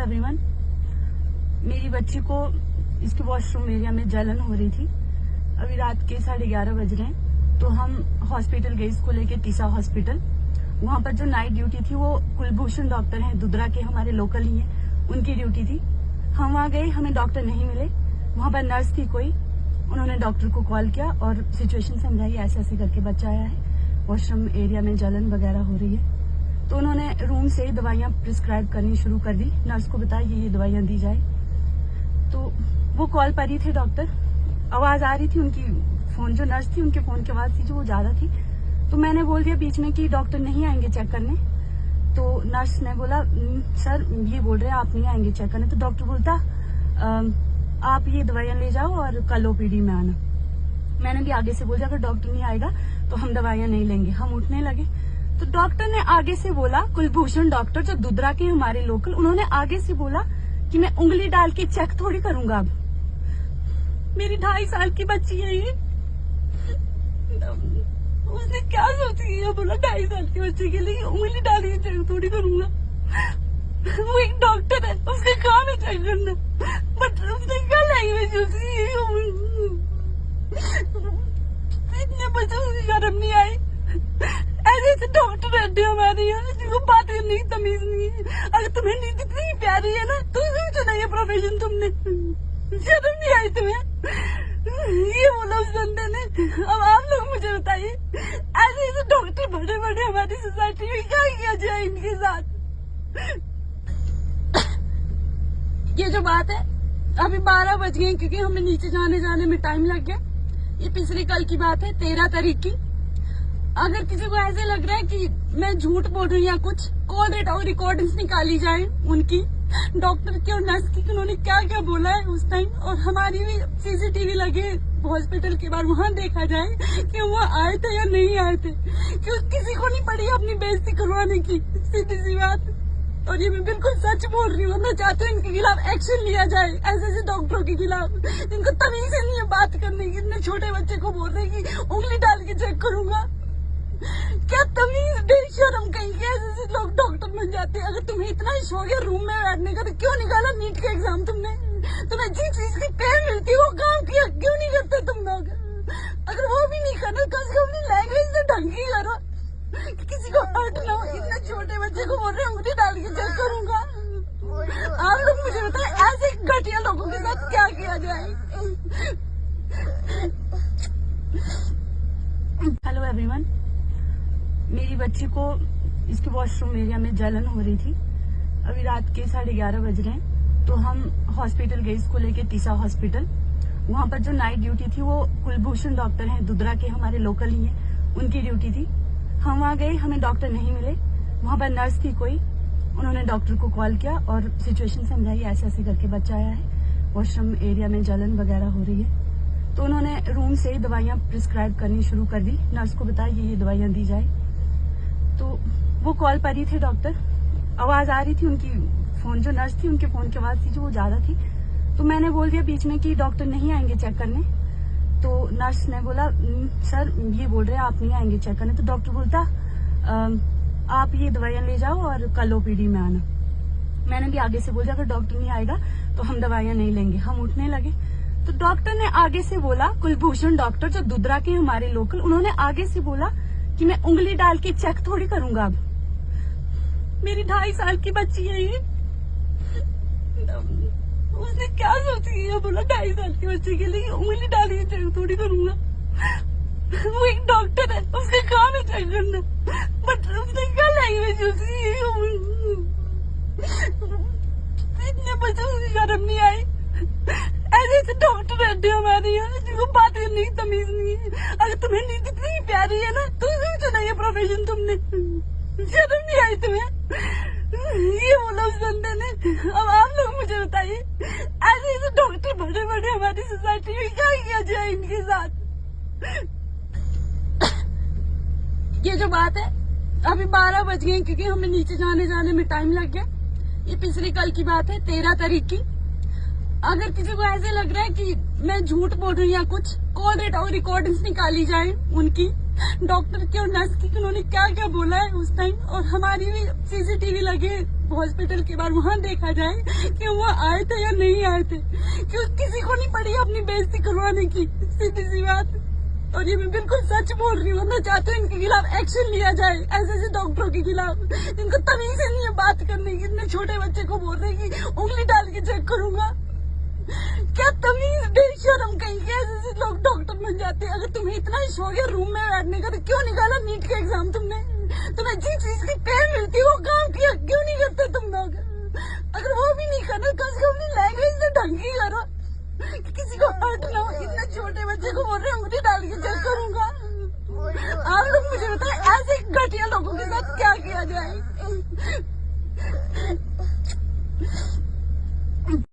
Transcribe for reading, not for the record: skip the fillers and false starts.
Everyone. मेरी बच्ची को इसके वॉशरूम एरिया में जलन हो रही थी। अभी रात के 11:30 बज रहे हैं, तो हम हॉस्पिटल गए इसको लेके, तीसा हॉस्पिटल। वहां पर जो नाइट ड्यूटी थी वो कुलभूषण डॉक्टर हैं, दुदरा के, हमारे लोकल ही हैं, उनकी ड्यूटी थी। हम वहां गए, हमें डॉक्टर नहीं मिले। वहां पर नर्स थी कोई, उन्होंने डॉक्टर को कॉल किया और सिचुएशन समझाई, ऐसे ऐसे करके बच्चा आया है, वॉशरूम एरिया में जलन वगैरह हो रही है। तो उन्होंने रूम से ही दवाइयां प्रिस्क्राइब करनी शुरू कर दी। नर्स को बताया ये दवाइयां दी जाए। तो वो कॉल पर ही थे डॉक्टर, आवाज आ रही थी उनकी, फोन जो नर्स थी उनके फोन की आवाज थी जो वो ज्यादा थी। तो मैंने बोल दिया बीच में कि डॉक्टर नहीं आएंगे चेक करने। तो नर्स ने बोला सर ये बोल रहे हैं आप नहीं आएंगे चेक करने। तो डॉक्टर बोलता आप ये दवाइयां ले जाओ और कल ओपीडी में आना। मैंने भी आगे से बोल दिया अगर डॉक्टर नहीं आएगा तो हम दवाइयां नहीं लेंगे। हम उठने लगे तो डॉक्टर ने आगे से बोला, कुलभूषण डॉक्टर जो दुदरा के हमारे लोकल, उन्होंने आगे से बोला कि मैं उंगली डाल के चेक थोड़ी करूंगा। अब मेरी 2.5 साल की बच्ची है ये, उसने क्या सोची है, बोला 2.5 साल की बच्ची के लिए उंगली डाल के चेक थोड़ी करूंगा। वो एक डॉक्टर है, उसका काम है चेक करना, बट उसने क्या लैंग्वेज यूज की, इतने बच्चों को शर्म नहीं आई। ऐसे डॉक्टर रहते हैं हमारे यहाँ, जिनको बात करने की तमीज नहीं है। अगर तुम्हें नींद इतनी प्यारी है ना तो क्यों चुना ये प्रोफेशन तुमने, शर्म नहीं आई तुम्हें? ये बोला उस बंदे ने। अब आप लोग मुझे बताइए, ऐसे डॉक्टर बड़े बड़े हमारी सोसाइटी में क्या किया जाए इनके साथ? ये जो बात है, अभी 12 बज गए क्योंकि हमें नीचे जाने में टाइम लग गया। ये पिछली कल की बात है, 13 तारीख की। अगर किसी को ऐसे लग रहा है कि मैं झूठ बोल रही हूँ या कुछ, कॉल डेटा और रिकॉर्डिंग्स निकाली जाए उनकी, डॉक्टर की और नर्स की, उन्होंने क्या क्या बोला है उस टाइम, और हमारी भी सीसीटीवी लगे हॉस्पिटल के बाहर, वहाँ देखा जाए कि वो आए थे या नहीं आए थे। क्यों किसी को नहीं पड़ी अपनी बेइज्जती करवाने की, सीधी सी बात। और ये मैं बिल्कुल सच बोल रही हूँ। मैं चाहती हूँ इनके खिलाफ एक्शन लिया जाए, ऐसे डॉक्टरों के खिलाफ। इनको तमीज ही नहीं है बात करने की। इतने छोटे बच्चे को बोल रहे कि उंगली डाल के चेक करूंगा। क्या तमीज, बेशरम कहीं के ऐसे लोग डॉक्टर बन जाते हैं। अगर तुम्हें इतना ही शौक है रूम में बैठने का तो क्यों निकाला नीट का एग्जाम तुमने? तुम्हें जिस चीज की पे मिलती है वो काम किया क्यों नहीं करते तुम लोग? अगर वो भी नहीं करना तो कम से कम अपनी लैंग्वेज से ढंग की करो, किसी को हर्ट ना हो। इतने छोटे बच्चे को बोल रहे हैं उंगली डाल के चेक करूंगा। आप लोग मुझे बताएं ऐसे घटिया लोगों के साथ क्या किया जाए? Hello everyone. मेरी बच्ची को इसके वॉशरूम एरिया में जलन हो रही थी। अभी रात के 11:30 बज रहे हैं, तो हम हॉस्पिटल गए इसको लेके, तीसा हॉस्पिटल। वहां पर जो नाइट ड्यूटी थी वो कुलभूषण डॉक्टर हैं, दुदरा के, हमारे लोकल ही हैं, उनकी ड्यूटी थी। हम वहां गए, हमें डॉक्टर नहीं मिले। वहां पर नर्स थी कोई, उन्होंने डॉक्टर को कॉल किया और सिचुएशन समझाई, ऐसे ऐसे करके बच्चा आया है, वॉशरूम एरिया में जलन वगैरह हो रही है। तो उन्होंने रूम से ही दवाइयां प्रिस्क्राइब करनी शुरू कर दी। नर्स को बताया ये दवाइयां दी जाए। तो वो कॉल पर ही थे डॉक्टर, आवाज आ रही थी उनकी, फोन जो नर्स थी उनके फोन की आवाज थी जो वो ज्यादा थी। तो मैंने बोल दिया बीच में कि डॉक्टर नहीं आएंगे चेक करने। तो नर्स ने बोला सर ये बोल रहे हैं आप नहीं आएंगे चेक करने। तो डॉक्टर बोलता आप ये दवाइयां ले जाओ और कल ओपीडी में आना। मैंने भी आगे से बोल दिया अगर डॉक्टर नहीं आएगा तो हम दवाइयां नहीं लेंगे। हम उठने लगे तो डॉक्टर ने आगे से बोला, कुलभूषण डॉक्टर जो दुदरा के हमारे लोकल, उन्होंने आगे से बोला कि मैं उंगली डाल के चेक थोड़ी करूंगा। अब मेरी 2.5 साल की बच्ची है ये, उसने क्या सोची है, बोला 2.5 साल की बच्ची के लिए उंगली डाल के चेक थोड़ी करूंगा। वो एक डॉक्टर है, उसका काम है चेक करना, बट उसने क्या लैंग्वेज यूज की, इतने बच्चों को शर्म नहीं आई। ऐसे डॉक्टर रहते हैं हमारे यहाँ, जिनको बात करने की तमीज नहीं है। अगर तुम्हें नींद इतनी प्यारी है ना तो क्यों चुना ये प्रोफेशन तुमने, शर्म नहीं आई तुम्हें? ये बोला उस बंदे ने। अब आप लोग मुझे बताइए, ऐसे डॉक्टर बड़े बड़े हमारी सोसाइटी में क्या किया जाए इनके साथ? ये जो बात है, अभी 12 बज गए क्योंकि हमें नीचे जाने में टाइम लग गया। ये पिछली कल की बात है, 13 तारीख की। अगर किसी को ऐसे लग रहा है कि मैं झूठ बोल रही हूँ या कुछ, कॉल डेटा और रिकॉर्डिंग्स निकाली जाए उनकी, डॉक्टर की और नर्स की उन्होंने क्या क्या बोला है उस टाइम, और हमारी भी सीसीटीवी लगे हॉस्पिटल के बाहर, वहाँ देखा जाए कि वो आए थे या नहीं आए थे, क्यों किसी को नहीं पड़ी अपनी बेइज्जती करवाने की, सीधी सी बात। और ये मैं बिल्कुल सच बोल रही हूँ, मैं चाहती हूँ इनके खिलाफ एक्शन लिया जाए, ऐसे डॉक्टरों के खिलाफ। इनको तमीज नहीं है बात करने की, इतने छोटे बच्चे को बोल रहे कि उंगली डाल के चेक करूंगा। क्या तमीज, बेशरम कहीं के ऐसे लोग डॉक्टर बन जाते हैं। अगर तुम्हें इतना शौक है रूम में बैठने का तो क्यों निकाला नीट का एग्जाम तुमने? तुम्हें जिस चीज की पेड़ मिलती है वो काम किया क्यों नहीं करते तुम लोग? अगर वो भी नहीं करना कम से कम अपनी लैंग्वेज तो ढंग की करो, किसी को हर्ट ना हो। इतने छोटे बच्चे को बोल रहे हैं उंगली डाल के चेक करूंगा। आप लोग मुझे बताएं ऐसे घटिया लोगों के साथ क्या किया जाए?